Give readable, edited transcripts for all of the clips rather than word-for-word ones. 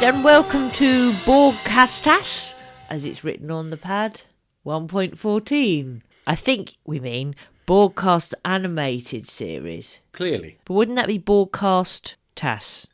And welcome to BorgcasTAS, as it's written on the pad, 1.14. I think we mean Borgcast Animated Series. Clearly. But wouldn't that be BorgcasTAS,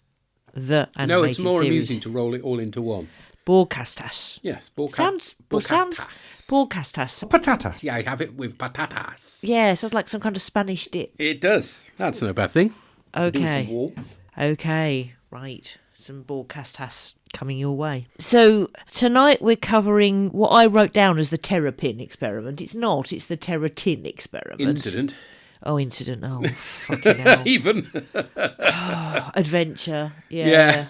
the animated series? No, it's more amusing to roll it all into one. BorgcasTAS. Yes, sounds BorgcasTAS. Patatas. Yeah, I have it with patatas. Yeah, sounds like some kind of Spanish dip. It does. That's no bad thing. Okay. Okay, right. Some BorgcasTAS coming your way. So tonight we're covering what I wrote down as the Terrapin experiment. It's not, it's the Terratin experiment. Incident. Oh, fucking hell. Even. Adventure. Yeah.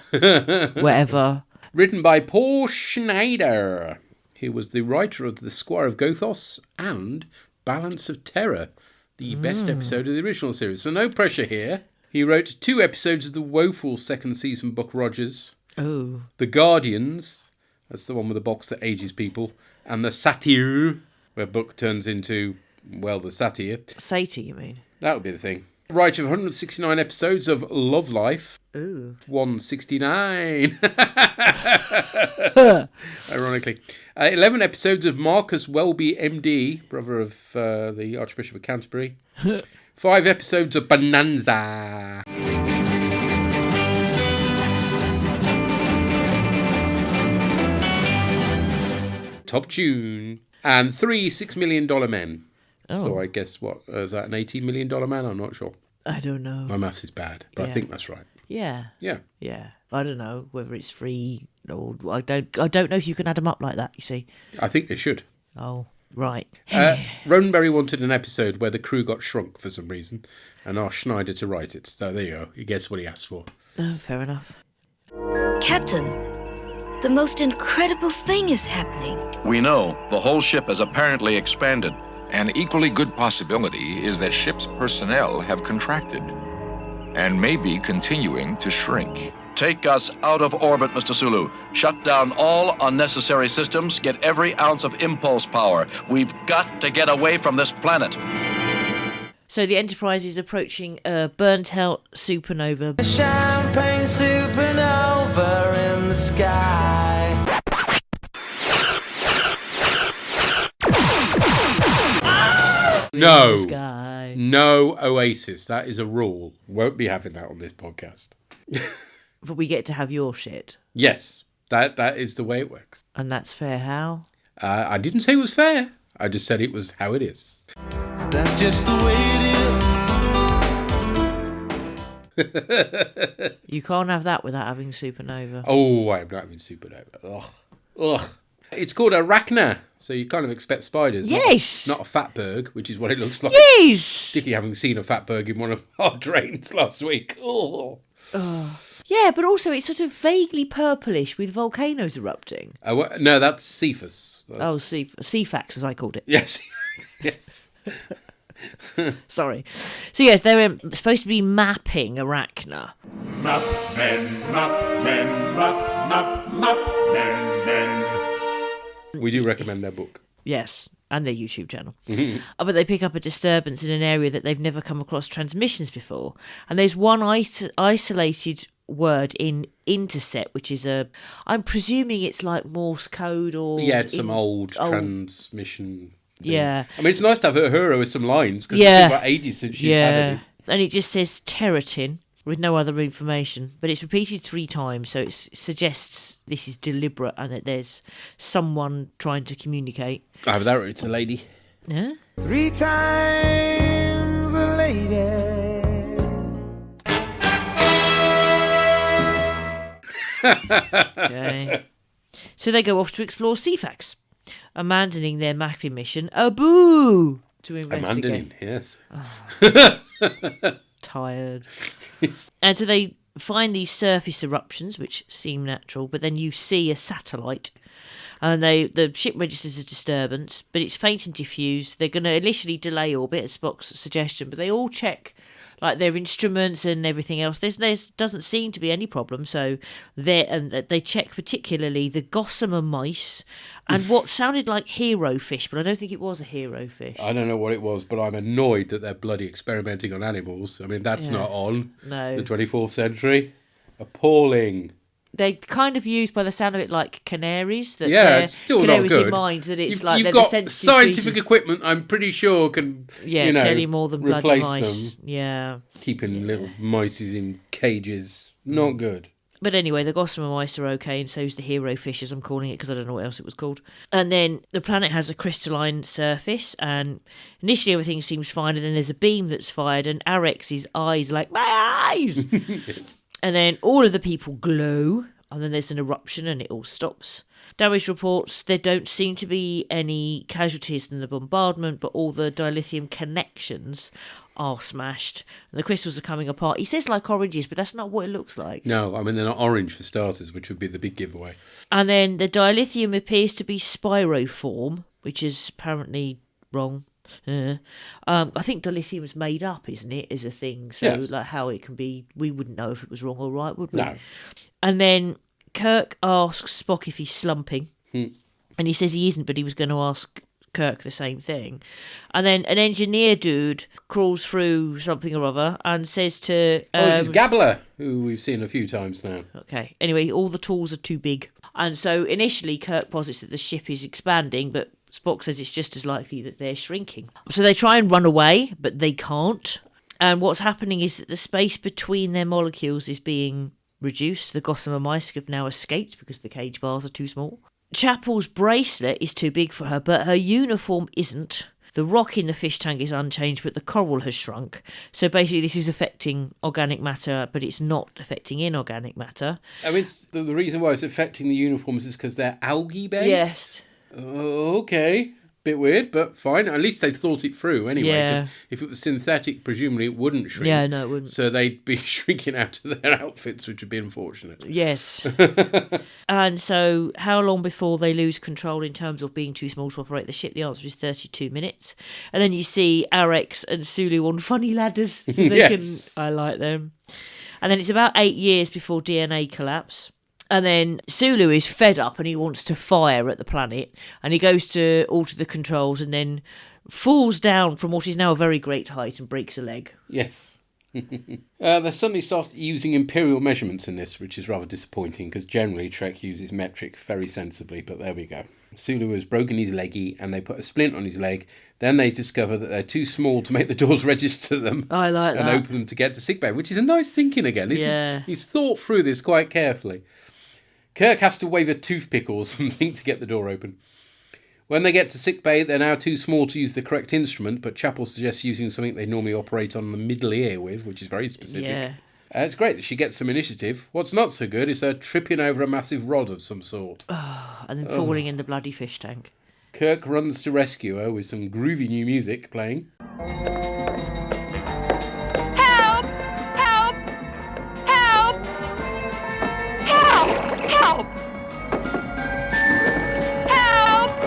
Whatever. Written by Paul Schneider, who was the writer of The Squire of Gothos and Balance of Terror, the best episode of the original series. So no pressure here. He wrote 2 episodes of the woeful second season Buck Rogers. Oh. The Guardians, that's the one with the box that ages people, and the Satire, where Buck turns into, well, the satire. Satyr, you mean? That would be the thing. Writer of 169 episodes of Love Life. Ooh. 169. Ironically. 11 episodes of Marcus Welby, MD, brother of the Archbishop of Canterbury. 5 episodes of Bonanza. Top Tune. And 3 $6 Million Men. Oh. So I guess, what, is that an $18 million man? I'm not sure. I don't know. My maths is bad, but Yeah. I think that's right. Yeah. Yeah. Yeah. I don't know whether it's free or... I don't know if you can add them up like that, you see. I think they should. Oh, right. Roddenberry wanted an episode where the crew got shrunk for some reason and asked Schneider to write it. So there you go. He gets what he asked for. Oh, fair enough. Captain, the most incredible thing is happening. We know the whole ship has apparently expanded. An equally good possibility is that ship's personnel have contracted and may be continuing to shrink. Take us out of orbit, Mr. Sulu. Shut down all unnecessary systems. Get every ounce of impulse power. We've got to get away from this planet. So the Enterprise is approaching a burnt-out supernova. A champagne supernova in the sky. No. Sky. No Oasis. That is a rule. Won't be having that on this podcast. But we get to have your shit. Yes. That is the way it works. And that's fair how? I didn't say it was fair. I just said it was how it is. That's just the way it is. You can't have that without having supernova. Oh, I'm not having supernova. Ugh. It's called Arachna, so you kind of expect spiders. Yes! Not a fatberg, which is what it looks like. Yes! Particularly having seen a fatberg in one of our drains last week. Oh. Yeah, but also it's sort of vaguely purplish with volcanoes erupting. No, that's Cephas. Oh, Cefax, as I called it. Yes, yes. Sorry. So yes, they're supposed to be mapping Arachna. Map men, men. We do recommend their book. Yes, and their YouTube channel. But they pick up a disturbance in an area that they've never come across transmissions before. And there's one isolated word in intercept, which is I'm presuming it's like Morse code or... Yeah, it's some old transmission thing. Yeah. I mean, it's nice to have her with some lines, because it's been about ages since she's had any. And it just says Terratin with no other information, but it's repeated 3 times, so it suggests this is deliberate and that there's someone trying to communicate. I have that. It's a lady. Yeah? 3 times a lady. Okay. So they go off to explore Cefax, abandoning their mapping mission. Boo! to A investigate. Mandarin, yes. Tired. And so they find these surface eruptions, which seem natural, but then you see a satellite. And the ship registers a disturbance, but it's faint and diffuse. They're going to initially delay orbit, at Spock's suggestion, but they all check like their instruments and everything else. There doesn't seem to be any problem. So they check particularly the gossamer mice and what sounded like hero fish, but I don't think it was a hero fish. I don't know what it was, but I'm annoyed that they're bloody experimenting on animals. I mean, that's not on the 24th century. Appalling. They're kind of used by the sound of it like canaries. That It's still not good. In mind that it's You've they're got the sensitive scientific species. equipment, I'm pretty sure, can tell you more than bloody replace mice. them. Yeah. Keeping little mice in cages. Not good. But anyway, the gossamer mice are okay, and so's the hero fish, as I'm calling it, because I don't know what else it was called. And then the planet has a crystalline surface, and initially everything seems fine, and then there's a beam that's fired, and Arex's eyes like, my eyes! And then all of the people glow, and then there's an eruption, and it all stops. Damage reports, there don't seem to be any casualties in the bombardment, but all the dilithium connections are smashed. And the crystals are coming apart. He says like oranges, but that's not what it looks like. No, I mean, they're not orange for starters, which would be the big giveaway. And then the dilithium appears to be spiroform, which is apparently wrong. I think dilithium is made up, isn't it, as a thing? So Yes. like how it can be, we wouldn't know if it was wrong or right, would we? No. And then Kirk asks Spock if he's slumping. And he says he isn't, but he was going to ask Kirk the same thing. And then an engineer dude crawls through something or other and says to... This is Gabler, who we've seen a few times now. Okay, anyway, all the tools are too big. And so initially Kirk posits that the ship is expanding, but Spock says it's just as likely that they're shrinking. So they try and run away, but they can't. And what's happening is that the space between their molecules is being reduced. The gossamer mice have now escaped because the cage bars are too small. Chapel's bracelet is too big for her, but her uniform isn't. The rock in the fish tank is unchanged, but the coral has shrunk. So basically this is affecting organic matter, but it's not affecting inorganic matter. I mean, the reason why it's affecting the uniforms is because they're algae-based? Yes. Okay. Bit weird, but fine. At least they thought it through anyway. Yeah. 'Cause if it was synthetic, presumably it wouldn't shrink. Yeah, no, it wouldn't. So they'd be shrinking out of their outfits, which would be unfortunate. Yes. And so how long before they lose control in terms of being too small to operate the ship? The answer is 32 minutes. And then you see Arex and Sulu on funny ladders. So they Yes. I like them. And then it's about 8 years before DNA collapse. And then Sulu is fed up and he wants to fire at the planet. And he goes to alter the controls and then falls down from what is now a very great height and breaks a leg. Yes. They suddenly start using imperial measurements in this, which is rather disappointing because generally Trek uses metric very sensibly, but there we go. Sulu has broken his leggy and they put a splint on his leg. Then they discover that they're too small to make the doors register them. I like and that. open them to get to sickbay, which is a nice thinking again. He's thought through this quite carefully. Kirk has to wave a toothpick or something to get the door open. When they get to sickbay, they're now too small to use the correct instrument, but Chapel suggests using something they normally operate on the middle ear with, which is very specific. Yeah. It's great that she gets some initiative. What's not so good is her tripping over a massive rod of some sort. And then falling in the bloody fish tank. Kirk runs to rescue her with some groovy new music playing. Help! Help! Help! Help! Help! Help!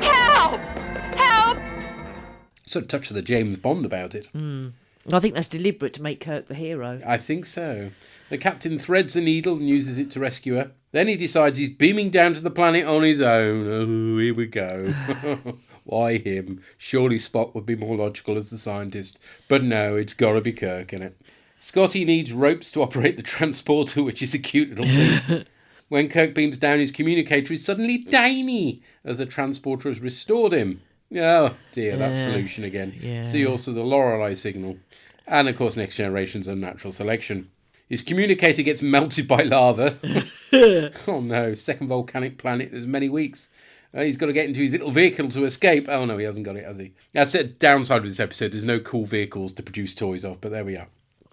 Help! Help! Sort of touch of the James Bond about it. I think that's deliberate to make Kirk the hero. I think so. The captain threads a needle and uses it to rescue her. Then he decides he's beaming down to the planet on his own. Oh, here we go. Why him? Surely Spock would be more logical as the scientist. But no, it's got to be Kirk, innit? Scotty needs ropes to operate the transporter, which is a cute little thing. When Kirk beams down, his communicator is suddenly tiny, as the transporter has restored him. Oh dear, that solution again. Yeah. See also the Lorelei signal. And of course Next Generation's unnatural selection. His communicator gets melted by lava. Oh no, second volcanic planet, there's many weeks. He's got to get into his little vehicle to escape. Oh no, he hasn't got it, has he? That's the downside of this episode. There's no cool vehicles to produce toys of, but there we are.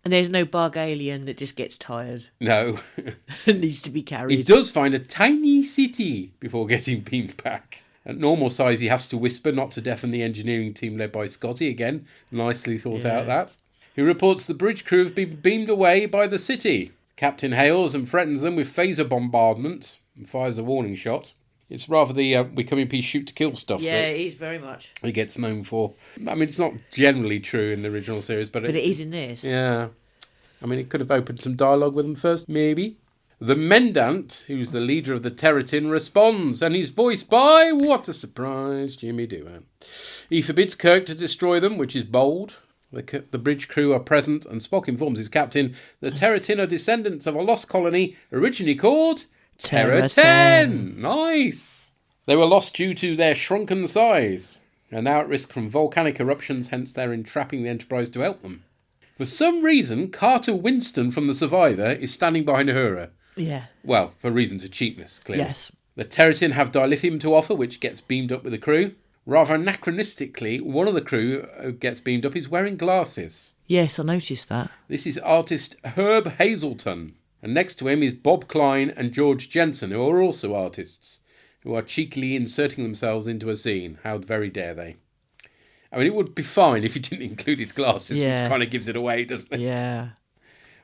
And there's no bug alien that just gets tired No. and needs to be He carried. does find a tiny city before getting beamed back. At normal size, he has to whisper not to deafen the engineering team led by Scotty. Again, nicely thought out that. He reports the bridge crew have been beamed away by the city. Captain hails and threatens them with phaser bombardment and fires a warning shot. It's rather the we come in peace, shoot to kill stuff. Yeah, that it is very much. he gets known for. I mean, it's not generally true in the original series, but it is in this. Yeah. I mean, it could have opened some dialogue with them first, maybe. The Mendant, who's the leader of the Terratin, responds, and he's voiced by, what a surprise, Jimmy Doohan. He forbids Kirk to destroy them, which is bold. The bridge crew are present, and Spock informs his captain the Terratin are descendants of a lost colony originally called Terratin. Nice. They were lost due to their shrunken size, and now at risk from volcanic eruptions, hence they're entrapping the Enterprise to help them. For some reason, Carter Winston from The Survivor is standing behind Uhura. Yeah. Well, for reasons of cheapness, clearly. Yes. The Terratin have dilithium to offer, which gets beamed up with the crew. Rather anachronistically, one of the crew who gets beamed up is wearing glasses. Yes, I noticed that. This is artist Herb Hazelton. And next to him is Bob Klein and George Jensen, who are also artists, who are cheekily inserting themselves into a scene. How very dare they? I mean, it would be fine if you didn't include his glasses, which kind of gives it away, doesn't it? Yeah.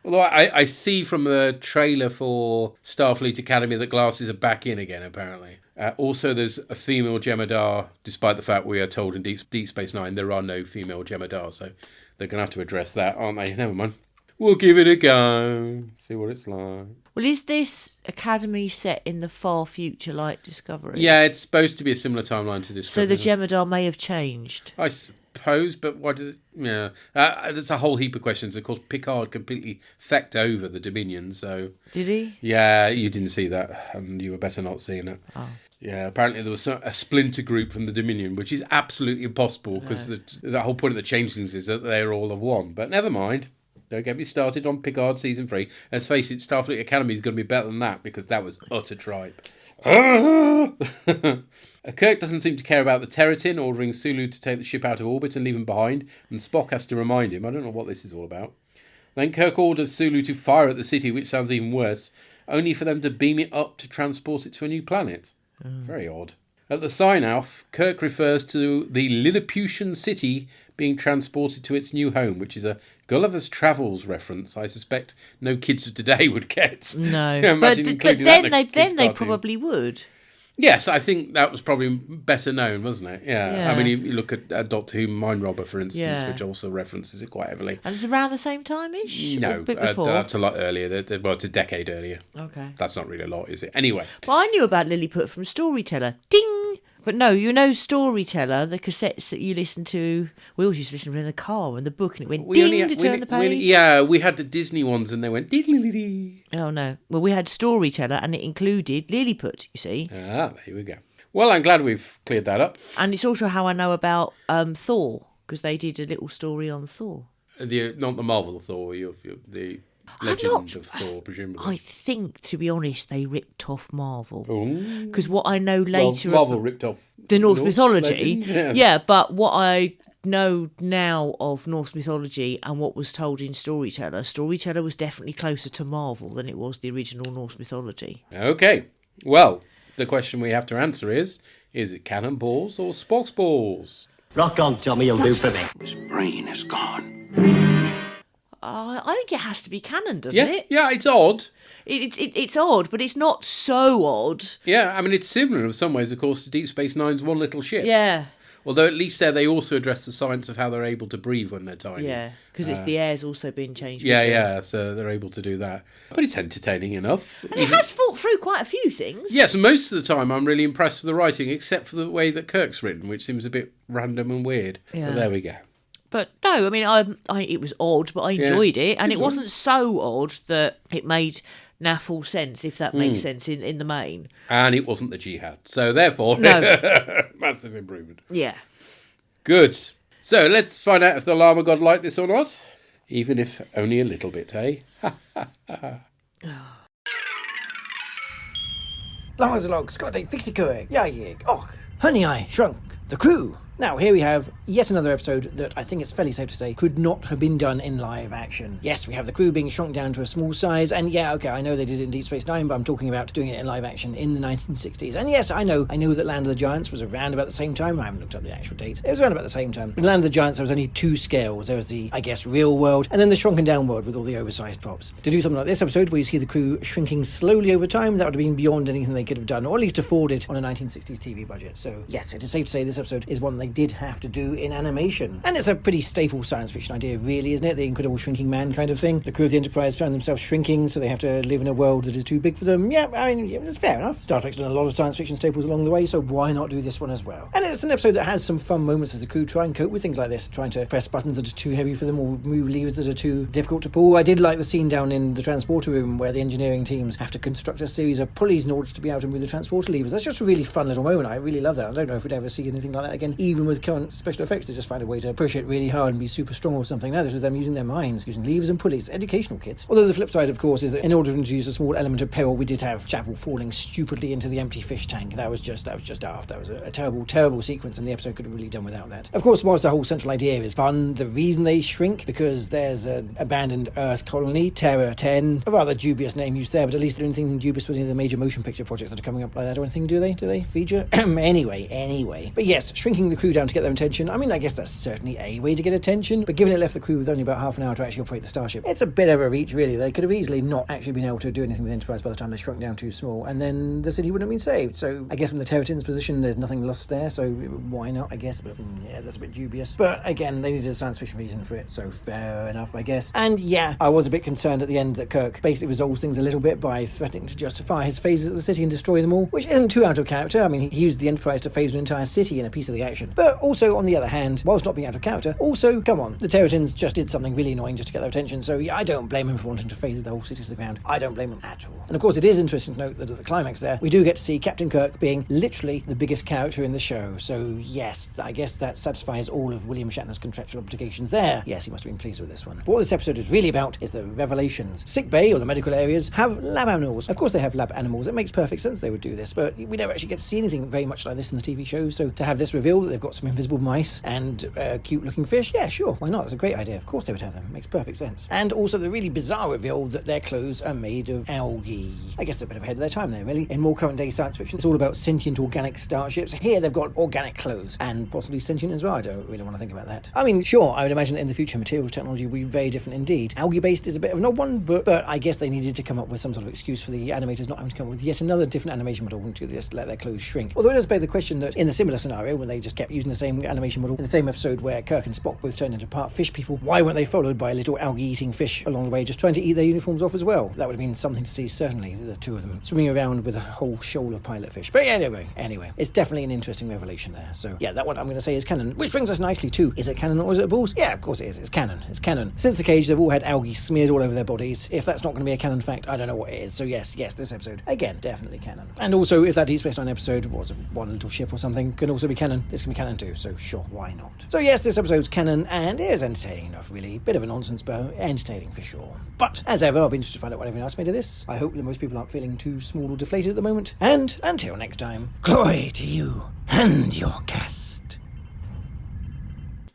Although I see from the trailer for Starfleet Academy that glasses are back in again, apparently. Also, there's a female Jemadar, despite the fact we are told in Deep Space Nine there are no female Jemadar, so they're going to have to address that, aren't they? Never mind. We'll give it a go, see what it's like. Well, is this Academy set in the far future like Discovery? Yeah, it's supposed to be a similar timeline to Discovery. So the Jemadar may have changed. I suppose, but what did it... Yeah. There's a whole heap of questions. Of course, Picard completely fecked over the Dominion, so... Did he? Yeah, you didn't see that, and you were better not seeing it. Oh. Yeah, apparently there was a splinter group from the Dominion, which is absolutely impossible, because the whole point of the Changelings is that they're all of one. But never mind. Don't get me started on Picard Season 3. Let's face it, Starfleet Academy is going to be better than that, because that was utter tripe. Kirk doesn't seem to care about the Terratin, ordering Sulu to take the ship out of orbit and leave him behind, and Spock has to remind him. I don't know what this is all about. Then Kirk orders Sulu to fire at the city, which sounds even worse, only for them to beam it up to transport it to a new planet. Very odd. At the sign-off, Kirk refers to the Lilliputian city being transported to its new home, which is a Gulliver's Travels reference I suspect no kids of today would get. No, but then they probably would. Yes, I think that was probably better known, wasn't it? Yeah. I mean, you look at Doctor Who Mind Robber, for instance, which also references it quite heavily. And it's around the same time-ish? No, or a bit before? That's a lot earlier. Well, it's a decade earlier. Okay. That's not really a lot, is it? Anyway. Well, I knew about Lilliput from Storyteller. Ding! But no, you know Storyteller, the cassettes that you listen to, we always used to listen to in the car and the book, and it went ding to turn the page. We had the Disney ones and they went diddly-diddly. Oh, no. Well, we had Storyteller and it included Lilliput, you see. Ah, there we go. Well, I'm glad we've cleared that up. And it's also how I know about Thor, because they did a little story on Thor. Not the Marvel Thor, the Legend of Thor, presumably. I think, to be honest, they ripped off Marvel. Because what I know later... Marvel ripped off... The Norse mythology. Legend, yeah, but what I know now of Norse mythology and what was told in Storyteller was definitely closer to Marvel than it was the original Norse mythology. Okay. Well, the question we have to answer is it cannonballs or Spock's balls? Rock on, Tommy, you'll do for me. His brain is gone. I think it has to be canon, doesn't it? Yeah, it's odd. It's odd, but it's not so odd. Yeah, I mean, it's similar in some ways, of course, to Deep Space Nine's One Little Ship. Yeah. Although at least there they also address the science of how they're able to breathe when they're tiny. Yeah, because it's the air's also been changed. Yeah, so they're able to do that. But it's entertaining enough. And it has fought through quite a few things. Yes, most of the time I'm really impressed with the writing, except for the way that Kirk's written, which seems a bit random and weird. Yeah. But there we go. But no, I mean, it was odd, but I enjoyed it. And it wasn't so odd that it made full sense, if that makes sense in the main. And it wasn't the jihad. So therefore, no. Massive improvement. Yeah. Good. So let's find out if the Llama God liked this or not. Even if only a little bit, eh? Log, Scotty, fix the correct. Yeah. Oh, honey, I shrunk. The crew Now, here we have yet another episode that I think it's fairly safe to say could not have been done in live action. Yes, we have the crew being shrunk down to a small size, and yeah, okay, I know they did it in Deep Space Nine, but I'm talking about doing it in live action in the 1960s. And yes, I know that Land of the Giants was around about the same time. I haven't looked up the actual date. It was around about the same time. In Land of the Giants, there was only two scales. There was the, I guess, real world, and then the shrunken down world with all the oversized props. To do something like this episode, where you see the crew shrinking slowly over time, that would have been beyond anything they could have done, or at least afforded on a 1960s TV budget. So yes, it is safe to say this episode is one they did have to do in animation. And it's a pretty staple science fiction idea, really, isn't it? The Incredible Shrinking Man kind of thing. The crew of the Enterprise found themselves shrinking, so they have to live in a world that is too big for them. Yeah, I mean, it's fair enough. Star Trek's done a lot of science fiction staples along the way, so why not do this one as well? And it's an episode that has some fun moments as the crew try and cope with things like this, trying to press buttons that are too heavy for them or move levers that are too difficult to pull. I did like the scene down in the transporter room where the engineering teams have to construct a series of pulleys in order to be able to move the transporter levers. That's just a really fun little moment. I really love that. I don't know if we'd ever see anything like that again, even with current special effects, to just find a way to push it really hard and be super strong or something. Now this was them using their minds, using levers and pulleys. Educational kids. Although the flip side, of course, is that in order to introduce a small element of peril, we did have Chapel falling stupidly into the empty fish tank. That was just daft. That was a terrible sequence, and the episode could have really done without that. Of course, whilst the whole central idea is fun, the reason they shrink, because there's an abandoned Earth colony, Terratin, a rather dubious name used there, but at least they're anything dubious with any of the major motion picture projects that are coming up like that or anything, do they? Feature? Anyway. But yes, shrinking the crew down to get their attention, I mean, I guess that's certainly a way to get attention, but given it left the crew with only about half an hour to actually operate the starship, it's a bit of a reach, really. They could have easily not actually been able to do anything with Enterprise by the time they shrunk down too small, and then the city wouldn't have been saved. So I guess from the Terratin's position, there's nothing lost there, so why not, I guess, but yeah, that's a bit dubious. But again, they needed a science fiction reason for it, so fair enough, I guess. And yeah, I was a bit concerned at the end that Kirk basically resolves things a little bit by threatening to just fire his phasers at the city and destroy them all, which isn't too out of character. I mean, he used the Enterprise to phase an entire city in a piece of the action. But also, on the other hand, whilst not being out of character, also, come on, the Terratins just did something really annoying just to get their attention, so yeah, I don't blame him for wanting to phase the whole city to the ground. I don't blame him at all. And of course, it is interesting to note that at the climax there, we do get to see Captain Kirk being literally the biggest character in the show. So yes, I guess that satisfies all of William Shatner's contractual obligations there. Yes, he must have been pleased with this one. But what this episode is really about is the revelations. Sick bay, or the medical areas, have lab animals. Of course they have lab animals. It makes perfect sense they would do this, but we never actually get to see anything very much like this in the TV show, so to have this reveal that they've got some invisible mice and cute looking fish, yeah, sure, why not? It's a great idea. Of course they would have them. It makes perfect sense. And also the really bizarre reveal that their clothes are made of algae. I guess they're a bit ahead of their time there, really. In more current day science fiction, it's all about sentient organic starships. Here they've got organic clothes, and possibly sentient as well. I don't really want to think about that. I mean, sure, I would imagine that in the future materials technology will be very different indeed. Algae-based is a bit of an odd one, but I guess they needed to come up with some sort of excuse for the animators not having to come up with yet another different animation model to just let their clothes shrink. Although it does beg the question that in the similar scenario, when they just kept using the same animation model in the same episode where Kirk and Spock both turned into part fish people, why weren't they followed by little algae-eating fish along the way just trying to eat their uniforms off as well? That would have been something to see, certainly, the two of them swimming around with a whole shoal of pilot fish. But anyway, it's definitely an interesting revelation there. So yeah, that one I'm going to say is canon, which brings us nicely to, is it canon or is it a balls? Yeah, of course it is. It's canon. Since the cage, they've all had algae smeared all over their bodies. If that's not going to be a canon fact, I don't know what it is. So yes, this episode, again, definitely canon. And also, if that Deep Space Nine episode was one little ship or something, can also be canon, this can be canon too, so sure, why not? So yes, this episode's canon, and it is entertaining enough, really. Bit of a nonsense, but entertaining for sure. But, as ever, I'll be interested to find out what everyone else made of this. I hope that most people aren't feeling too small or deflated at the moment. And, until next time, glory to you and your cast.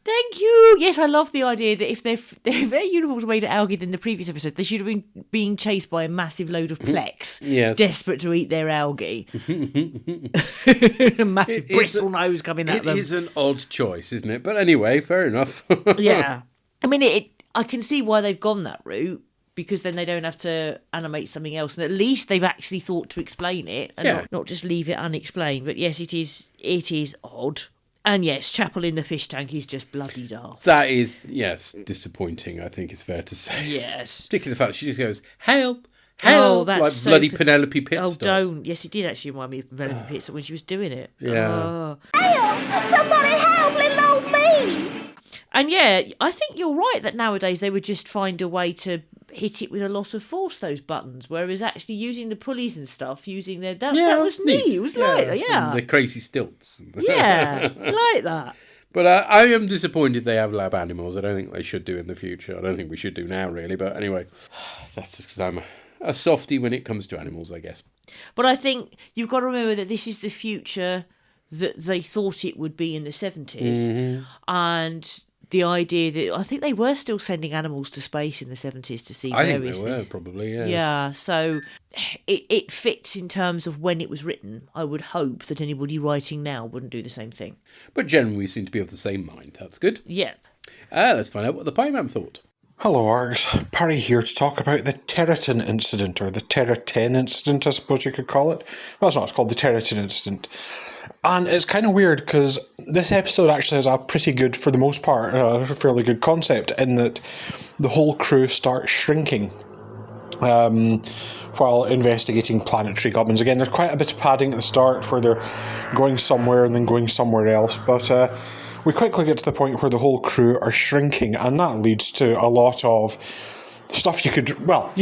Thank you. Yes, I love the idea that if their uniforms were made of algae than the previous episode, they should have been being chased by a massive load of Plex, yes, desperate to eat their algae. A massive bristle nose coming at them. It is an odd choice, isn't it? But anyway, fair enough. Yeah. I mean, I can see why they've gone that route, because then they don't have to animate something else, and at least they've actually thought to explain it and not just leave it unexplained. But yes, it is odd. And yes, Chapel in the fish tank is just bloody daft. That is, yes, disappointing, I think it's fair to say. Yes. Particularly the fact that she just goes, help, that's like so bloody Penelope Pitstop. Oh, don't. Yes, it did actually remind me of Penelope Pitstop when she was doing it. Yeah. Oh. Help! Somebody help little me! And yeah, I think you're right that nowadays they would just find a way to hit it with a lot of force, those buttons, whereas actually using the pulleys and stuff, using their... That was neat. It was like, yeah. The crazy stilts. Yeah, like that. But I am disappointed they have lab animals. I don't think they should do in the future. I don't think we should do now, really. But anyway, that's just because I'm a softie when it comes to animals, I guess. But I think you've got to remember that this is the future that they thought it would be in the 70s. And the idea that I think they were still sending animals to space in the 70s to see various think they were, things. probably, yes. Yeah, so it fits in terms of when it was written. I would hope that anybody writing now wouldn't do the same thing. But generally we seem to be of the same mind. That's good. Yeah. Let's find out what the Pieman thought. Hello, Args. Parry here to talk about the Terratin incident, or the Terratin incident, I suppose you could call it. Well, it's not, it's called the Terratin incident. And it's kind of weird because this episode actually has a pretty good, for the most part, fairly good concept in that the whole crew starts shrinking while investigating planetary goblins. Again, there's quite a bit of padding at the start where they're going somewhere and then going somewhere else, but we quickly get to the point where the whole crew are shrinking, and that leads to a lot of stuff you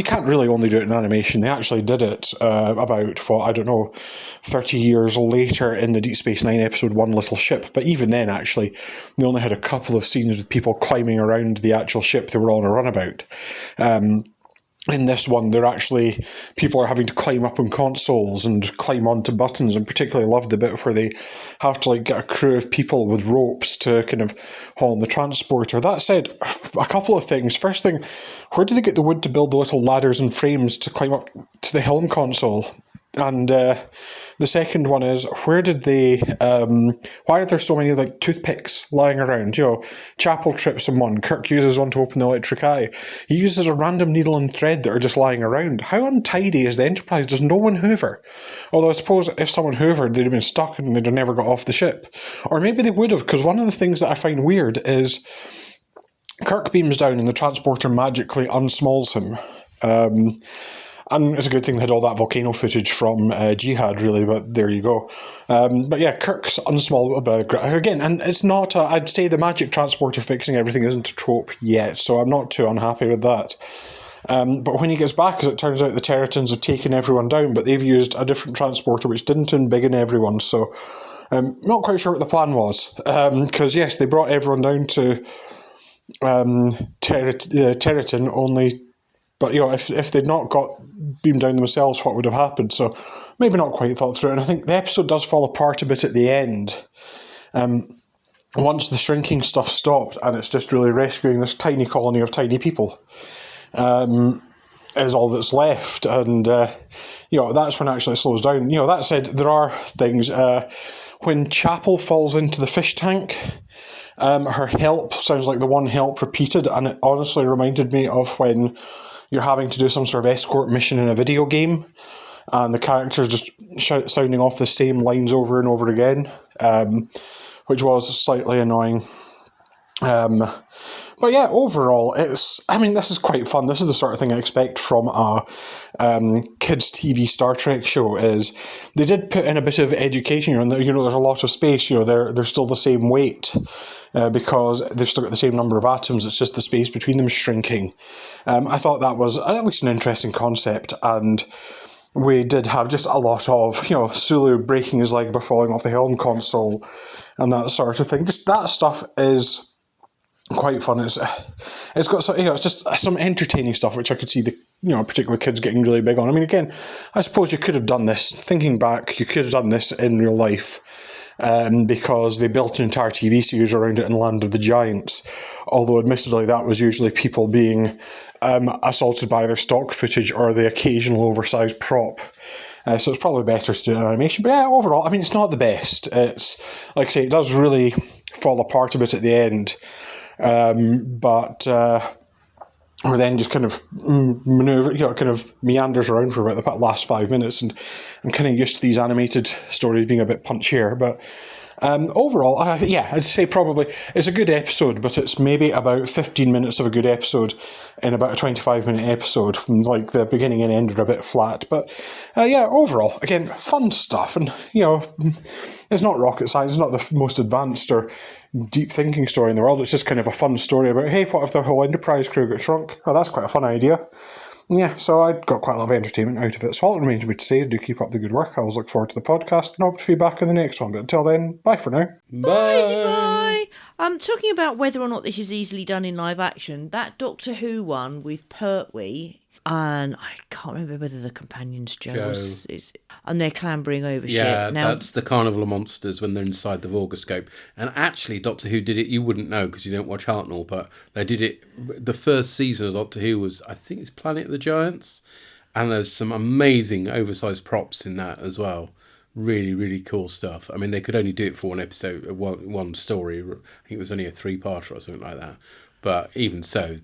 can't really only do it in animation. They actually did it about, 30 years later in the Deep Space Nine episode One Little Ship. But even then, actually, they only had a couple of scenes with people climbing around the actual ship they were on a runabout. In this one, people are having to climb up on consoles and climb onto buttons, and particularly love the bit where they have to get a crew of people with ropes to kind of haul on the transporter. That said, a couple of things. First thing, where did they get the wood to build the little ladders and frames to climb up to the helm console? And the second one is, where did they, why are there so many toothpicks lying around? Chapel trips in one, Kirk uses one to open the electric eye. He uses a random needle and thread that are just lying around. How untidy is the Enterprise? Does no one hoover? Although I suppose if someone hoovered, they'd have been stuck and they'd have never got off the ship. Or maybe they would have, because one of the things that I find weird is Kirk beams down and the transporter magically unsmalls him. And it's a good thing they had all that volcano footage from Jihad, really, but there you go. But yeah, Kirk's unsmall again, and it's not, I'd say the magic transporter fixing everything isn't a trope yet, so I'm not too unhappy with that. But when he gets back, as it turns out, the Terratins have taken everyone down, but they've used a different transporter which didn't embiggen everyone, so not quite sure what the plan was. Because yes, they brought everyone down to Terratin only. But, if they'd not got beamed down themselves, what would have happened? So maybe not quite thought through. And I think the episode does fall apart a bit at the end. Once the shrinking stuff stopped, and it's just really rescuing this tiny colony of tiny people, is all that's left. And, that's when actually it slows down. That said, there are things. When Chapel falls into the fish tank, her help sounds like the one help repeated, and it honestly reminded me of when you're having to do some sort of escort mission in a video game, and the characters just sounding off the same lines over and over again, which was slightly annoying. But yeah, overall, this is quite fun. This is the sort of thing I expect from a kids' TV Star Trek show. Is they did put in a bit of education, and there's a lot of space. They're still the same weight because they've still got the same number of atoms. It's just the space between them shrinking. I thought that was at least an interesting concept, and we did have just a lot of Sulu breaking his leg by falling off the helm console and that sort of thing. Just that stuff is quite fun. It's got some, it's just some entertaining stuff which I could see the particular kids getting really big on. I mean, again, I suppose you could have done this. Thinking back, you could have done this in real life. Because they built an entire TV series around it in Land of the Giants, although admittedly that was usually people being assaulted by their stock footage or the occasional oversized prop. So it's probably better to do an animation. But yeah, overall, it's not the best. It's, like I say, it does really fall apart a bit at the end. But or then just kind of meanders around for about the last 5 minutes, and I'm kind of used to these animated stories being a bit punchier. But overall, I'd say probably it's a good episode, but it's maybe about 15 minutes of a good episode in about a 25-minute episode. Like the beginning and end are a bit flat, but overall, again, fun stuff. And it's not rocket science; it's not the most advanced or deep thinking story in the world. It's just kind of a fun story about, hey, what if the whole Enterprise crew got shrunk? Oh, that's quite a fun idea. Yeah, so I got quite a lot of entertainment out of it. So all it remains for me to say is do keep up the good work. I always look forward to the podcast and hope to be back in the next one. But until then, bye for now. Bye. Talking about whether or not this is easily done in live action, that Doctor Who one with Pertwee, And I can't remember whether the companion's Joe. And they're clambering over shit. Yeah, Now, that's the Carnival of Monsters when they're inside the Vorgascope. And actually, Doctor Who did it, you wouldn't know because you don't watch Hartnell, but they did it, the first season of Doctor Who was, I think it's Planet of the Giants. And there's some amazing oversized props in that as well. Really, really cool stuff. I mean, they could only do it for one episode, one story. I think it was only a 3-parter or something like that. But even so,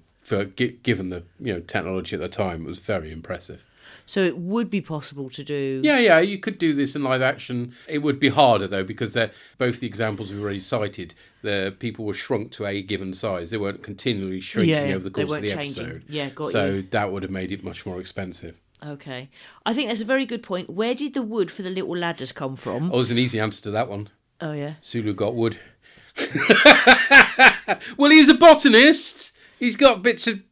given the technology at the time, it was very impressive. So it would be possible to do... Yeah, you could do this in live action. It would be harder, though, because they're both the examples we've already cited, the people were shrunk to a given size. They weren't continually shrinking over the course of the episode. Yeah, got you. So that would have made it much more expensive. Okay. I think that's a very good point. Where did the wood for the little ladders come from? Oh, there's an easy answer to that one. Oh, yeah. Sulu got wood. Well, he's a botanist. He's got bits of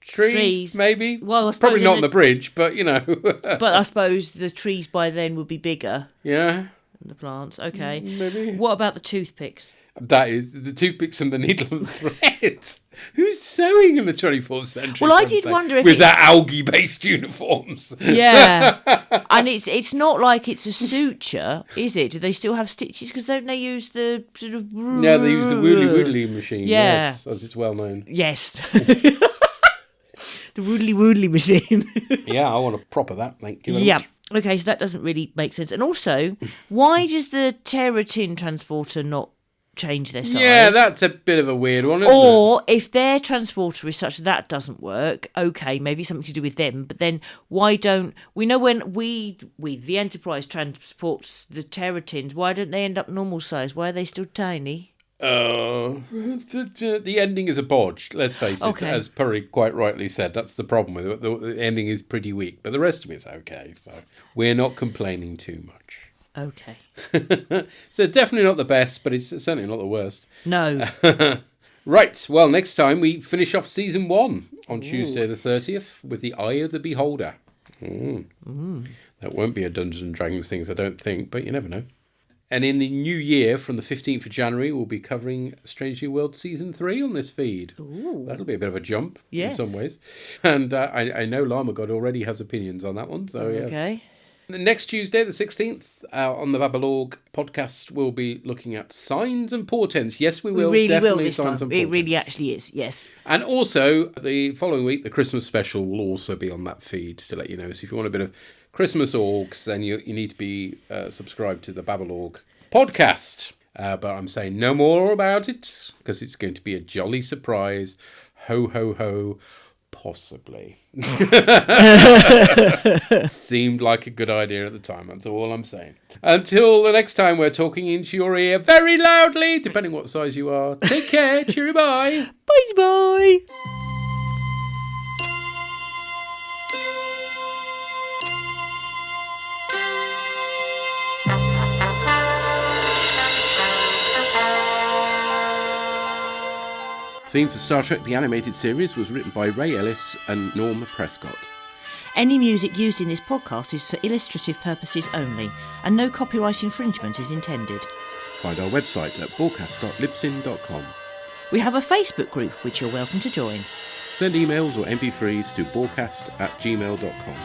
trees, maybe. Well, I probably not on the bridge, but But I suppose the trees by then would be bigger. Yeah. Than the plants. Okay. Maybe. What about the toothpicks? That is the toothpicks and the needle and thread. Who's sewing in the 24th century? Well, I did wonder if with their algae-based uniforms. Yeah, and it's not like it's a suture, is it? Do they still have stitches? Because don't they use the sort of... No, they use the woodly machine. Yeah, yes, as it's well known. Yes, the woodly machine. Yeah, I want a proper that. Thank you very much. Okay, so that doesn't really make sense. And also, why does the Terratin transporter not change their size? Yeah, that's a bit of a weird one, isn't or if their transporter is such that doesn't work, okay, maybe something to do with them, but then why don't we know when we the Enterprise transports the Terratins, why don't they end up normal size? Why are they still tiny? The ending is a bodge, let's face it. Okay. As Purry quite rightly said, that's the problem with it. The ending is pretty weak, but the rest of it's okay, so we're not complaining too much. Okay. So definitely not the best, but it's certainly not the worst. No. Right, well, next time we finish off season 1 on Tuesday the 30th with the Eye of the Beholder. That won't be a Dungeons and Dragons thing, I don't think, but you never know. And in the new year, from the 15th of January, we'll be covering Strange New World Season 3 on this feed. Ooh. That'll be a bit of a jump in some ways. And I know Llama God already has opinions on that one, so yes. Okay. Next Tuesday, the 16th, on the Babalorg podcast, we'll be looking at Signs and Portents. Yes, we will. We really definitely will this Signs time. and Portents. It really actually is, yes. And also, the following week, the Christmas special will also be on that feed to let you know. So if you want a bit of Christmas orgs, then you need to be subscribed to the Babalorg podcast. But I'm saying no more about it, because it's going to be a jolly surprise. Ho, ho, ho. Possibly. Seemed like a good idea at the time. That's all I'm saying. Until the next time we're talking into your ear very loudly, depending what size you are. Take care. Cheery bye. Bye. Theme for Star Trek The Animated Series was written by Ray Ellis and Norm Prescott. Any music used in this podcast is for illustrative purposes only, and no copyright infringement is intended. Find our website at borgcast.libsyn.com. We have a Facebook group which you're welcome to join. Send emails or MP3s to borgcast@gmail.com.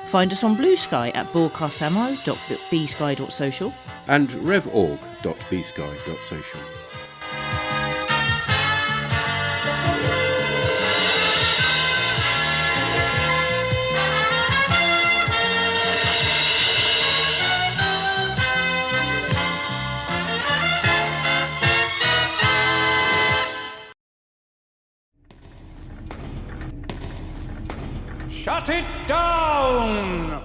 Find us on Blue Sky at broadcastammo.bsky.social and revorg.bsky.social. Shut it down!